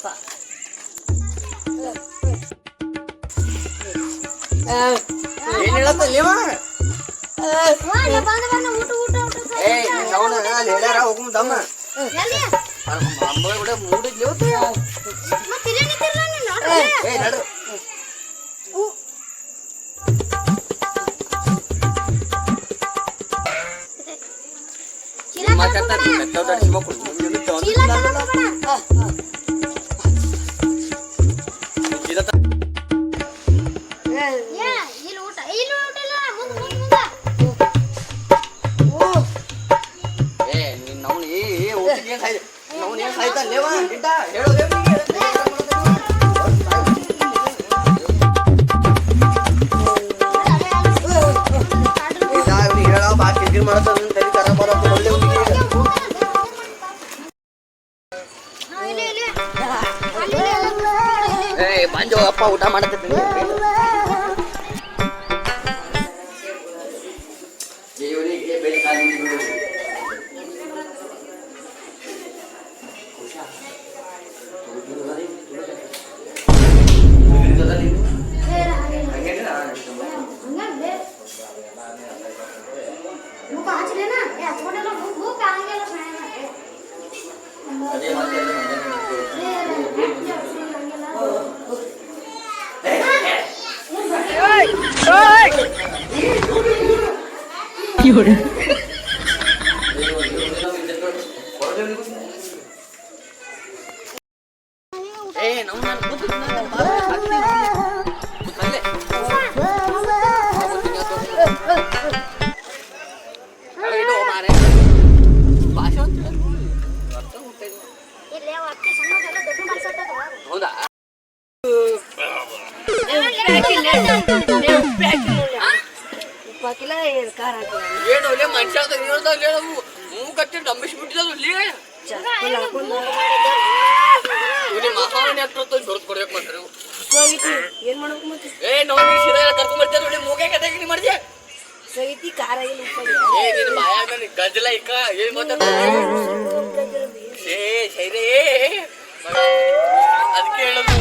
ಅಪ್ಪ ಏನ್ ಹೇಳತ್ತ ನೀವ ಹೇಳ್ಯಾರ ಹೋಗುದಮ್ಮ ಅಮ್ಮ ಕೂಡ ಮೂಡಿದ್ಲಿ ಏ ನಡ್ರಿ ಮಾತಾಡ್ತಾರೆ ಮಂಜು ಅಪ್ಪ ಊಟ ಮಾಡತ್ತೀನಿ ಜೀವನಿಗೆ ಬೇಕಾಗಿದ್ದು ಹೌದಾ ಏನು ಮನುಷ್ಯ ಮೂಗಟ್ಟಿ ನಂಬಿಸ್ಬಿಟ್ಟಿದ್ದು ಮಹಾವಣಿ ಆಗ್ತದ ಜೋರ್ ಕೊಡ್ಬೇಕು ಮಾಡ್ರಿ ಏನ್ ಮಾಡ್ಬೇಕು ಮತ್ತೆ ಏ ನಾವು ಸೀದಾ ಕರ್ಕೊಂಡ್ ಬರ್ತೀರ ನೋಡಿ ಮೂಗೆ ಕಟ್ಟಾಗಿ ಮಾಡಿದ್ಯಾ ಸೈತಿ ಕಾರ ಏ ನಿನ್ನ ಬಾಯಾಗ ಗಜ್ಜಲ ಇಕ್ಕ ಏನ್ ಮಾತಾಡ ಏ ಸೈರೇ ಅದಕ್ಕೆ ಹೇಳೋದು